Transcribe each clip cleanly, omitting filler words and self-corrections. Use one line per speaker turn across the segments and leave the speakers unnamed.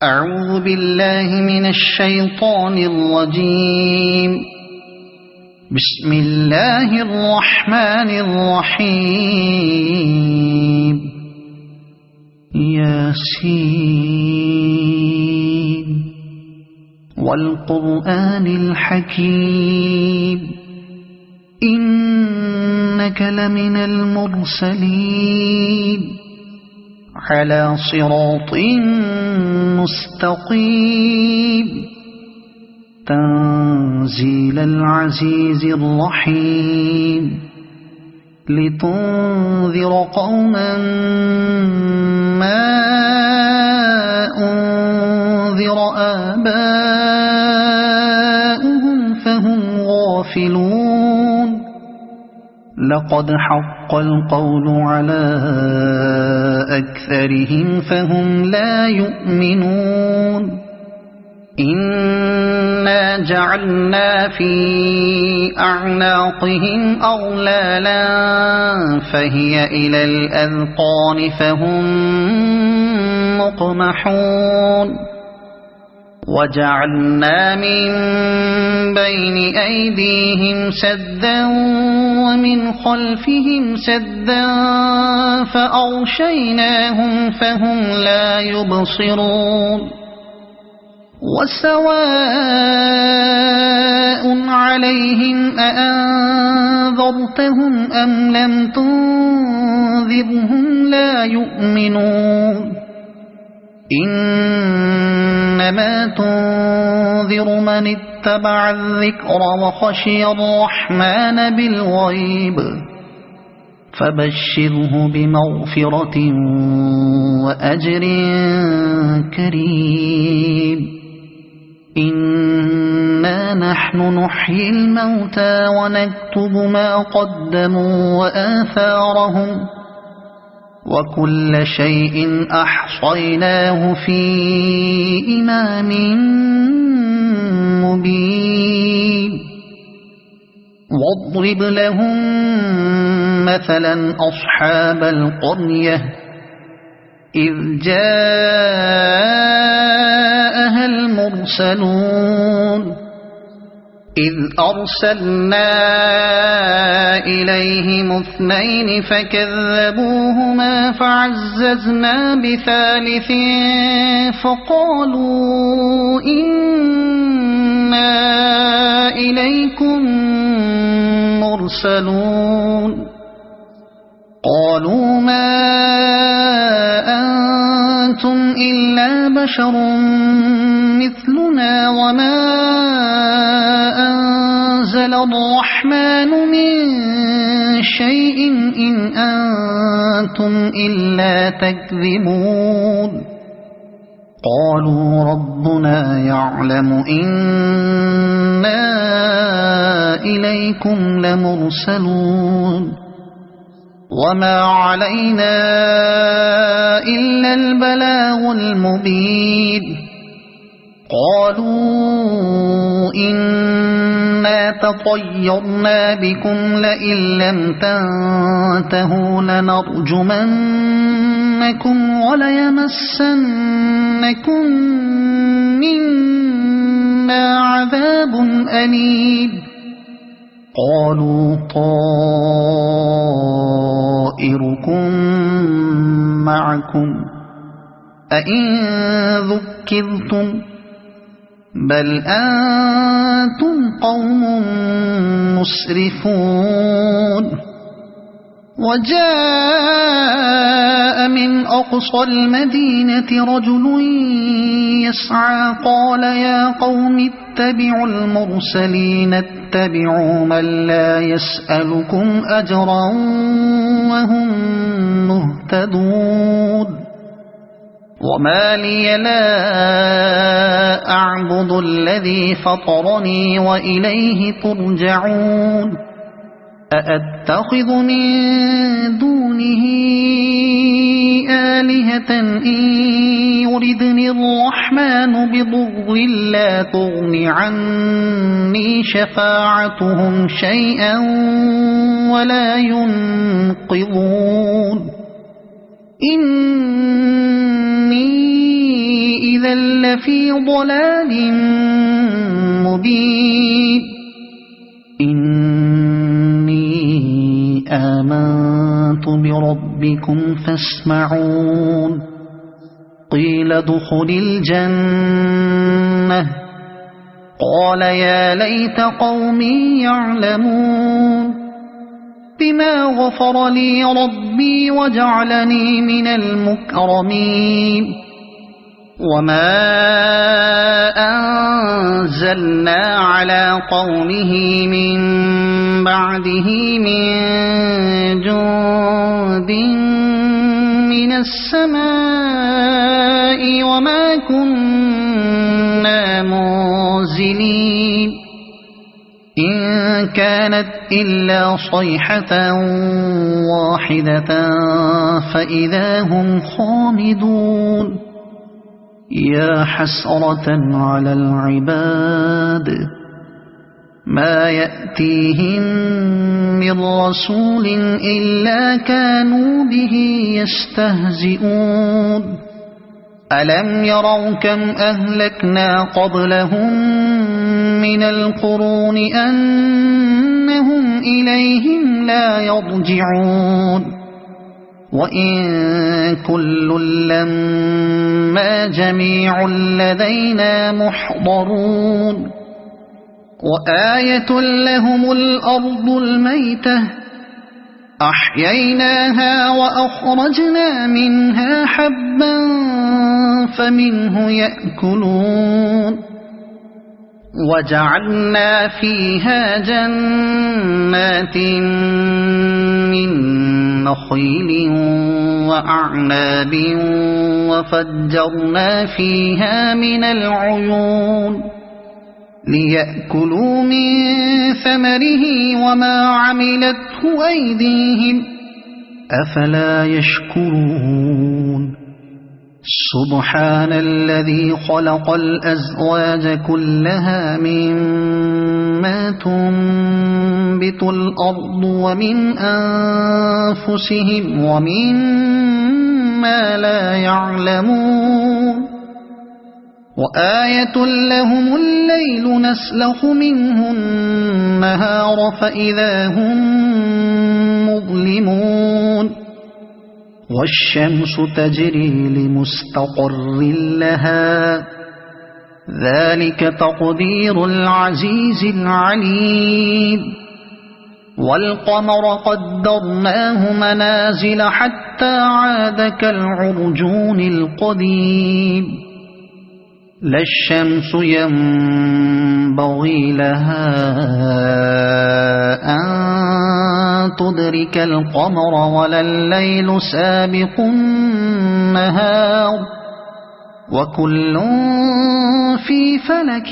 أعوذ بالله من الشيطان الرجيم. بسم الله الرحمن الرحيم. ياسين والقرآن الحكيم إنك لمن المرسلين على صراط مستقيم تنزيل العزيز الرحيم لتنذر قوما ما أنذر آباؤهم فهم غافلون. لقد حق القول على أكثرهم فهم لا يؤمنون. إنا جعلنا في أعناقهم أغلالا فهي إلى الأذقان فهم مقمحون. وجعلنا من بين أيديهم سدا ومن خلفهم سدا فأغشيناهم فهم لا يبصرون. وسواء عليهم أأنذرتهم أم لم تنذرهم لا يؤمنون. إنما تنذر من اتبع الذكر وخشي الرحمن بالغيب فبشره بمغفرة وأجر كريم. إنا نحن نحيي الموتى ونكتب ما قدموا وآثارهم وكل شيء أحصيناه في إمام مبين. واضرب لهم مثلا أصحاب القرية إذ جاءها المرسلون إذ أرسلنا إليهم اثنين فكذبوهما فعززنا بثالث فقالوا إنا إليكم مرسلون. قالوا ما أنتم إلا بشر مثلنا وما أنزل الرحمن من شيء إن أنتم إلا تكذبون. قالوا ربنا يعلم إنا إليكم لمرسلون وما علينا إلا البلاغ المبين. قالوا إنا تطيرنا بكم لئن لم تنتهوا لنرجمنكم وليمسنكم منا عذاب أليم. قالوا طائركم معكم أئن ذكرتم بل أنتم قوم مسرفون. وجاء من أقصى المدينة رجل يسعى قال يا قوم اتبعوا المرسلين اتبعوا من لا يسألكم أجرا وهم مهتدون. وما لي لا أعبد الذي فطرني وإليه ترجعون. أأتخذ من دونه آلهة إن يردني الرحمن بضر لا تغن عني شفاعتهم شيئا ولا ينقذون. إني إذا لفي ضلال مبين إني آمنت بربكم فاسمعون قيل ادخل الجنة قال يا ليت قومي يعلمون بما غفر لي ربي وجعلني من المكرمين وما أنزلنا على قومه من بعده من جند من السماء وما كنا منزلين إن كانت إلا صيحة واحدة فإذا هم خامدون يا حسرة على العباد ما يأتيهم من رسول إلا كانوا به يستهزئون ألم يروا كم أهلكنا قبلهم من القرون أنهم إليهم لا يرجعون وإن كل لما جميع لدينا محضرون وآية لهم الأرض الميتة أحييناها وأخرجنا منها حبا فمنه يأكلون وجعلنا فيها جنات من نخيل وأعناب وفجرنا فيها من العيون ليأكلوا من ثمره وما عملته أيديهم أفلا يشكرون سبحان الذي خلق الأزواج كلها مما تنبت الأرض ومن أنفسهم ومما لا يعلمون وآية لهم الليل نسلخ منه النهار فإذا هم مظلمون والشمس تجري لمستقر لها ذلك تقدير العزيز العليم والقمر قدرناه منازل حتى عاد كالعرجون القديم لا الشمس ينبغي لها أن تدرك القمر ولا الليل سابق النهار وكل في فلك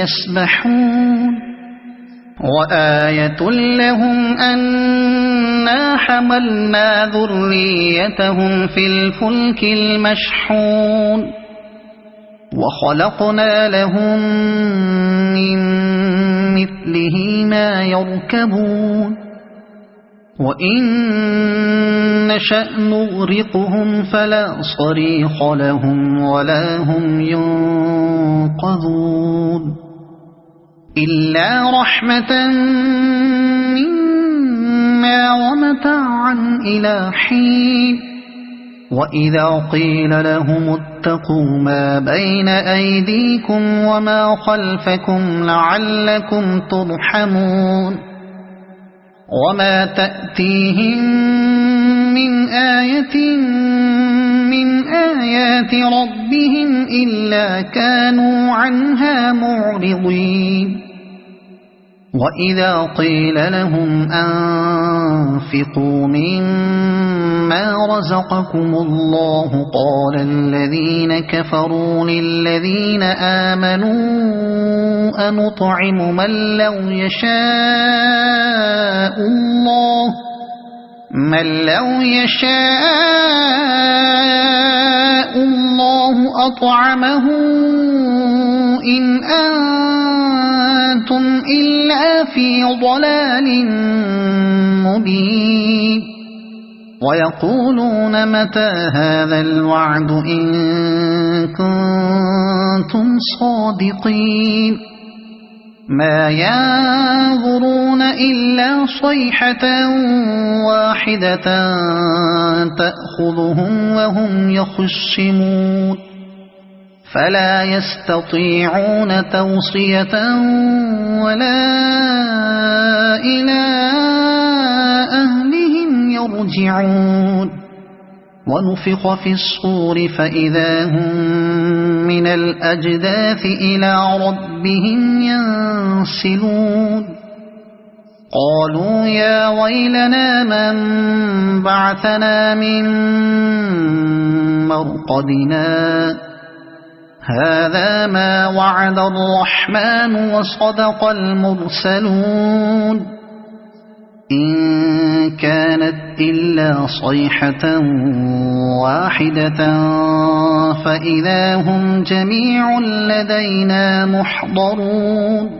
يسبحون وآية لهم أنا حملنا ذريتهم في الفلك المشحون وخلقنا لهم من مثله ما يركبون وإن نشأ نغرقهم فلا صريخ لهم ولا هم ينقذون إلا رحمة منا ومتاعا إلى حين وإذا قيل لهم اتقوا ما بين أيديكم وما خلفكم لعلكم ترحمون وما تأتيهم من آية من آيات ربهم إلا كانوا عنها معرضين وإذا قيل لهم أنفقوا مما رزقكم الله قال الذين كفروا للذين آمنوا أنطعم من لو يشاء الله أطعمه إن أنتم إلا في ضلال مبين ويقولون متى هذا الوعد إن كنتم صادقين ما ينظرون إلا صيحة واحدة تأخذهم وهم يخصمون فلا يستطيعون توصية ولا إلى أهلهم يرجعون ونفخ في الصور فإذا هم من الأجداث إلى ربهم ينسلون قالوا يا ويلنا من بعثنا من مرقدنا هذا ما وعد الرحمن وصدق المرسلون إن كانت إلا صيحة واحدة فإذا هم جميع لدينا محضرون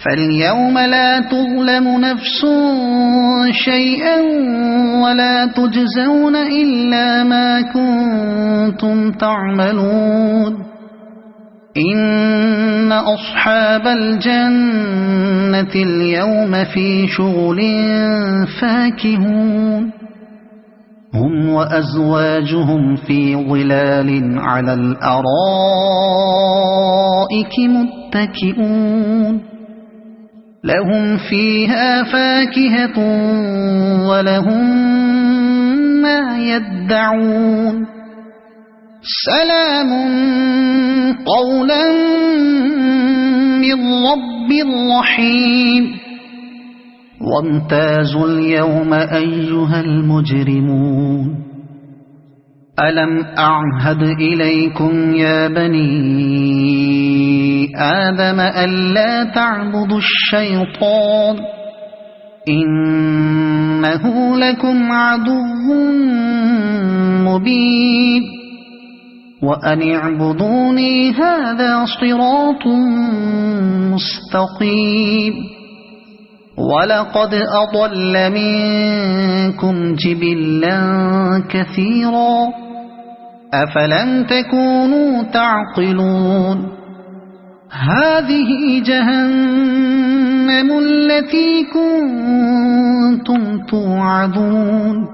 فاليوم لا تظلم نفس شيئا ولا تجزون إلا ما كنتم تعملون إن أصحاب الجنة اليوم في شغل فاكهون هم وأزواجهم في ظلال على الأرائك متكئون لهم فيها فاكهة ولهم ما يدعون سلام قولا من رب رحيم وامتازوا اليوم أيها المجرمون ألم أعهد إليكم يا بني آدم ألا تعبدوا الشيطان إنه لكم عدو مبين وأن اعبدوني هذا صراط مستقيم ولقد أضل منكم جبلا كثيرا أفلم تكونوا تعقلون هذه جهنم التي كنتم توعدون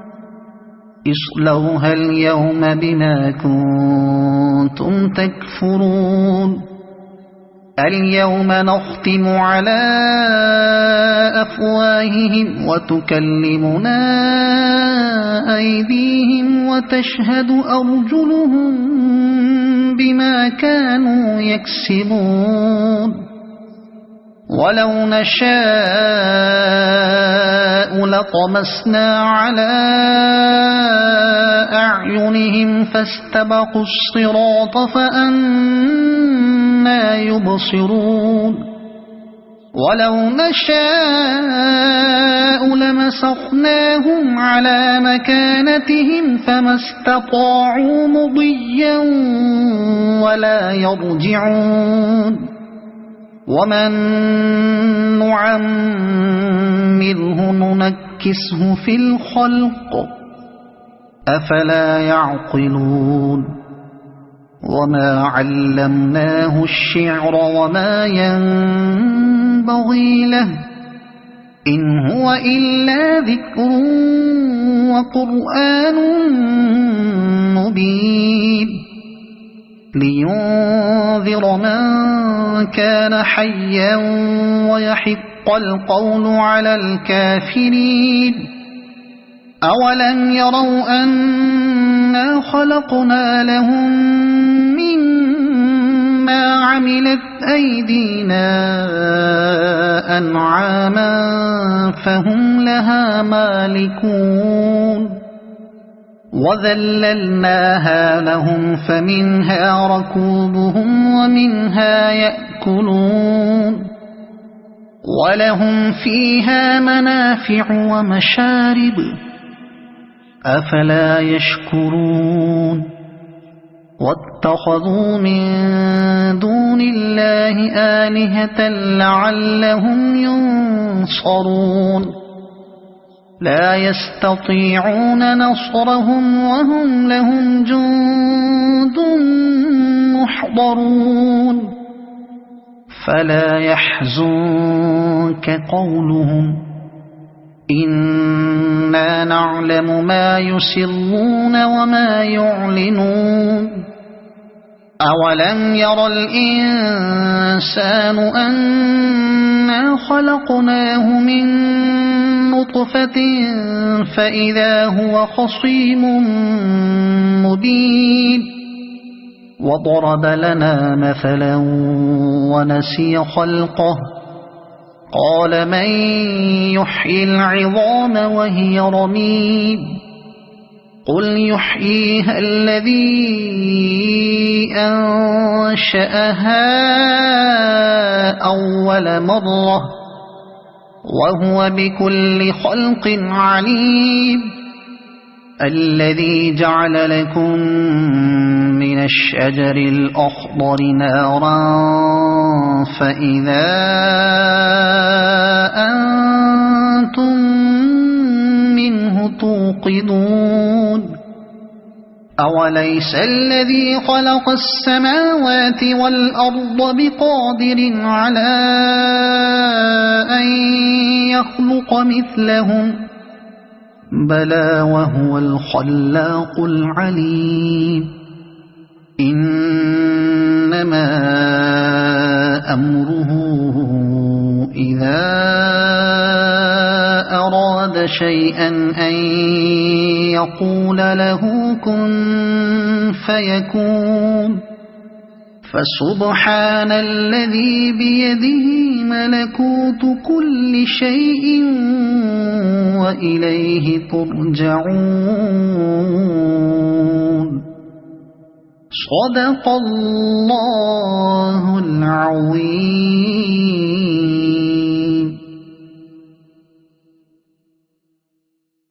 اصلوها اليوم بما كنتم تكفرون اليوم نختم على أفواههم وتكلمنا أيديهم وتشهد أرجلهم بما كانوا يكسبون ولو نشاء لطمسنا على أعينهم فاستبقوا الصراط فأنى يبصرون ولو نشاء لمسخناهم على مكانتهم فما استطاعوا مضيا ولا يرجعون ومن نعمره ننكسه في الخلق أفلا يعقلون وما علمناه الشعر وما ينبغي له إن هو إلا ذكر وقرآن مبين لينذر من كان حيا ويحق القول على الكافرين أولم يروا أنا خلقنا لهم مما عملت أيدينا أنعاما فهم لها مالكون وذللناها لهم فمنها ركوبهم ومنها يأكلون ولهم فيها منافع ومشارب أفلا يشكرون واتخذوا من دون الله آلهة لعلهم ينصرون لا يستطيعون نصرهم وهم لهم جند محضرون فلا يحزنك قولهم إنا نعلم ما يسرون وما يعلنون أولم ير الإنسان أنا خلقناه من نطفة فإذا هو خصيم مبين وضرب لنا مثلا ونسي خلقه قال من يحيي العظام وهي رميم قل يحييها الذي أنشأها أول مرة وهو بكل خلق عليم الذي جعل لكم من الشجر الأخضر نارا فإذا أنتم منه توقدون أوليس الذي خلق السماوات والأرض بقادر على أن يخلق مثلهم بلى وهو الخلاق العليم إنما أمره إذا أراد شيئا أن يقول له كن فيكون فسبحان الذي بيده ملكوت كل شيء وإليه ترجعون صدق الله العظيم.